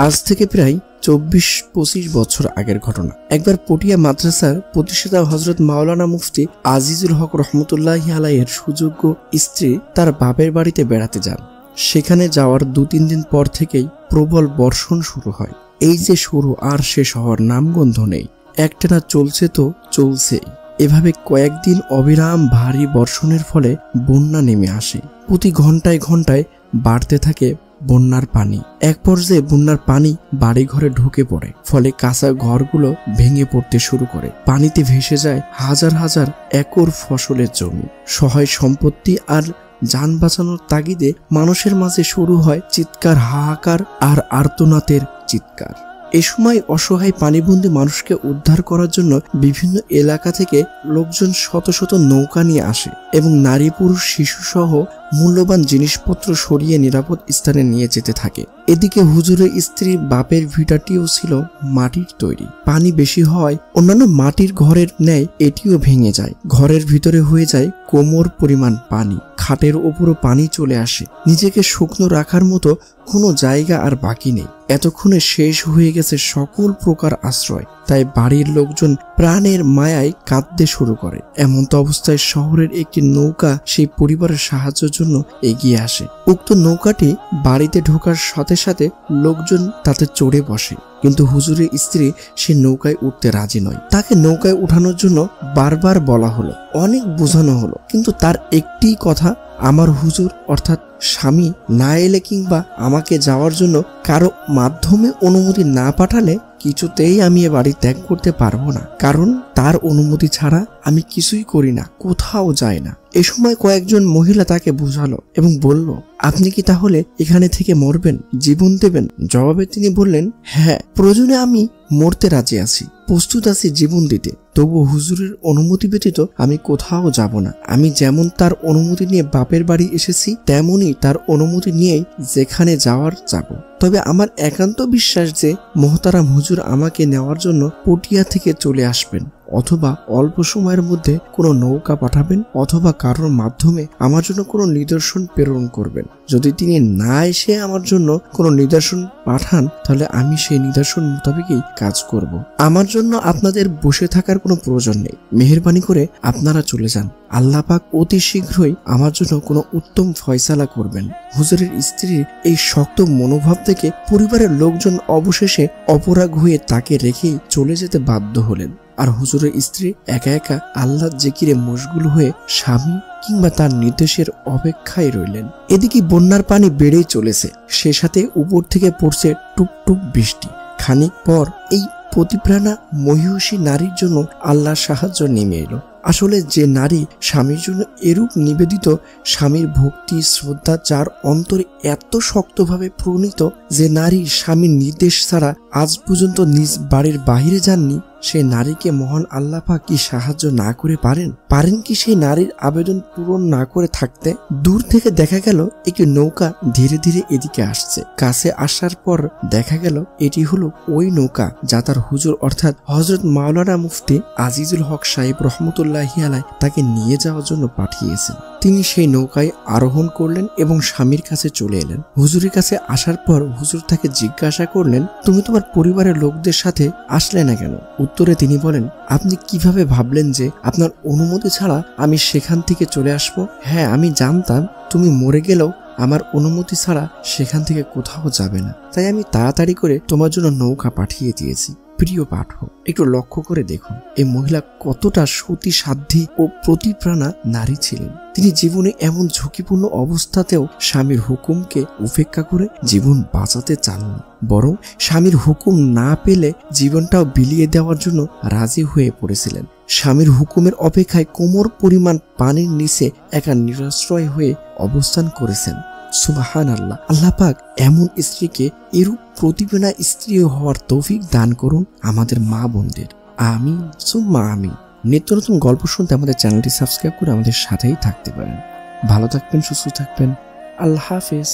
আজ থেকে প্রায় 24-25 বছর আগের ঘটনা। একবার পটিয়া মাদ্রাসার প্রতিষ্ঠাতা হযরত মাওলানা মুফতি আজিজুল হক রহমতুল্লাহি আলাইহির সুযোগ্য স্ত্রী তার বাপের বাড়িতে বেড়াতে যান। সেখানে যাওয়ার 2-3 দিন পর থেকেই প্রবল বর্ষণ শুরু হয়। এই যে শুরু আর শেষ হওয়ার নামগন্ধ নেই, একটানা চলছে তো চলছেই। এভাবে কয়েকদিন অবিরাম ভারী বর্ষণের ফলে বন্যা নেমে আসে। প্রতি ঘন্টায় ঘন্টায় বাড়তে থাকে বন্যার পানি। এক পর্যায়ে বন্যার পানি বাড়ি ঘরে ঢুকে পড়ে, ফলে কাঁচা ঘরগুলো ভেঙে পড়তে শুরু করে। পানিতে ভেসে যায় হাজার হাজার একর ফসলের জমি। সহায় সম্পত্তি আর যান বাঁচানোর তাগিদে মানুষের মাঝে শুরু হয় চিৎকার, হাহাকার আর আর্তনাদের চিৎকার। এ সময় অসহায় পানিবন্দী মানুষকে উদ্ধার করার জন্য বিভিন্ন এলাকা থেকে লোকজন শত শত নৌকা নিয়ে আসে এবং নারী, পুরুষ, শিশু সহ মূল্যবান জিনিসপত্র সরিয়ে নিরাপদ স্থানে নিয়ে যেতে থাকে। এদিকে হুজুরের স্ত্রীর বাপের ভিটাটিও ছিল মাটির তৈরি। পানি বেশি হওয়ায় অন্যান্য মাটির ঘরের ন্যায় এটিও ভেঙে যায়। ঘরের ভিতরে হয়ে যায় কোমর পরিমাণ পানি। খাটের ওপরও পানি চলে আসে। নিজেকে শুকনো রাখার মতো কোনো জায়গা আর বাকি নেই। এতক্ষণে শেষ হয়ে গেছে সকল প্রকার আশ্রয়। তাই বাড়ির লোকজন প্রাণের মায়ায় কাঁদতে শুরু করে। এমন তো অবস্থায় শহরের একটি নৌকা সেই পরিবারের সাহায্যের জন্য এগিয়ে আসে। উক্ত নৌকাটি বাড়িতে ঢোকার সাথে সাথে লোকজন তাতে চড়ে বসে, কিন্তু হুজুরের স্ত্রী সে নৌকায় উঠতে রাজি নয়। তাকে নৌকায় উঠানোর জন্য বারবার বলা হলো, অনেক বোঝানো হলো, কিন্তু তার একটি কথা, আমার হুজুর অর্থাৎ স্বামী না এলে কিংবা আমাকে যাওয়ার জন্য কারো মাধ্যমে অনুমতি না পাঠালে কিছুতেই আমি এ বাড়ি ত্যাগ করতে পারবো না, কারণ তার অনুমতি ছাড়া আমি কিছুই করি না, কোথাও যাই না। এ সময় কয়েকজন মহিলা তাকে বুঝালো এবং বলল, আপনি কি তাহলে এখানে থেকে মরবেন, জীবন দেবেন? জবাবে তিনি বললেন, হ্যাঁ, প্রয়োজনে আমি মরতে রাজি আছি, প্রস্তুত আছি জীবন দিতে, তবু হুজুরের অনুমতি ব্যতীত আমি কোথাও যাব না। আমি যেমন তার অনুমতি নিয়ে বাপের বাড়ি এসেছি, তেমনই তার অনুমতি নিয়েই যেখানে যাওয়ার যাব। তবে আমার একান্ত বিশ্বাস যে মোহতারাম হুজুর আমাকে নেওয়ার জন্য পটিয়া থেকে চলে আসবেন, অথবা অল্প সময়ের মধ্যে কোনো নৌকা পাঠাবেন, অথবা কারোর মাধ্যমে আমার জন্য কোনো নিদর্শন প্রেরণ করবেন। যদি তিনি না এসে আমার জন্য কোনো নিদর্শন পাঠান, তাহলে আমি সেই নিদর্শন মোতাবেকই কাজ করব। আমার জন্য আপনাদের বসে থাকার কোনো প্রয়োজন নেই। মেহেরবানি করে আপনারা চলে যান। আল্লাহ পাক অতি শীঘ্রই আমার জন্য কোনো উত্তম ফয়সালা করবেন। হুজুরের স্ত্রীর এই শক্ত মনোভাব থেকে পরিবারের লোকজন অবশেষে অপরাগ হয়ে তাকে রেখেই চলে যেতে বাধ্য হলেন। আর হুজুরের স্ত্রী একা একা আল্লাহর জিকিরে মশগুল হয়ে স্বামী কিংবা তার নির্দেশের অপেক্ষায় রইলেন। এদিকে বন্যার পানি বেড়েই চলেছে, সে সাথে উপর থেকে পড়ছে টুপটুপ বৃষ্টি। খানিক পর এই প্রতিপ্রাণা মহিষী নারীর জন্য আল্লাহর সাহায্য নেমে এলো। আসলে যে নারী স্বামীর জন্য এরূপ নিবেদিত, স্বামীর ভক্তি শ্রদ্ধা যার অন্তরে এত শক্তভাবে প্রণীত, যে নারী স্বামীর নির্দেশ ছাড়া আজ পর্যন্ত নিজ বাড়ির বাহিরে যাননি, সে নারীকে মহান আল্লাহ পাক কি সাহায্য না করে পারেন কি সেই নারীর আবেদন পূরণ না করে থাকতে? দূর থেকে দেখা গেল একটি নৌকা ধীরে ধীরে এদিকে আসছে। কাছে আসার পর দেখা গেল এটি হলো ওই নৌকা যা তার হুজুর অর্থাৎ হযরত মাওলানা মুফতি আজিজুল হক সাহেব রহমতুল্লাহি আলাইহি তাকে নিয়ে যাওয়ার জন্য পাঠিয়েছেন। তিনি সেই নৌকায় আরোহণ করলেন এবং স্বামীর কাছে চলে এলেন। হুজুরের কাছে আসার পর হুজুর তাকে জিজ্ঞাসা করলেন, তুমি তোমার পরিবারের লোকদের সাথে আসলে না কেন? উত্তরে তিনি বলেন, আপনি কিভাবে ভাবলেন যে আপনার অনুমতি ছাড়া আমি সেখান থেকে চলে আসব? হ্যাঁ, আমি জানতাম তুমি মরে গেলেও আমার অনুমতি ছাড়া সেখান থেকে কোথাও যাবে না, তাই আমি তাড়াতাড়ি করে তোমার জন্য নৌকা পাঠিয়ে দিয়েছি। প্রিয় পাঠক, একটু লক্ষ্য করে দেখুন এই মহিলা কতটা সতী সাধ্বী ও প্রতিপ্রাণা নারী ছিলেন। তিনি জীবনে এমন ঝুঁকিপূর্ণ অবস্থাতেও স্বামীর হুকুমকে উপেক্ষা করে জীবন বাঁচাতে চাননি, বরং স্বামীর হুকুম না পেলে জীবনটাও বিলিয়ে দেওয়ার জন্য রাজি হয়ে পড়েছিলেন। স্বামীর হুকুমের অপেক্ষায় কোমর পরিমাণ পানির নিচে একা নিরাশ্রয় হয়ে অবস্থান করেছেন। সুবহানাল্লাহ। আল্লাহ পাক এমন স্ত্রীকে এরূপ প্রতিপ্রাণা স্ত্রী হওয়ার তৌফিক দান করুন আমাদের মা বোনদের। আমিন সুম্মা আমিন। নিত্য নতুন গল্প শুনতে আমাদের চ্যানেলটি সাবস্ক্রাইব করে আমাদের সাথেই থাকতে পারেন। ভালো থাকবেন, সুস্থ থাকবেন। আল্লাহ হাফেজ।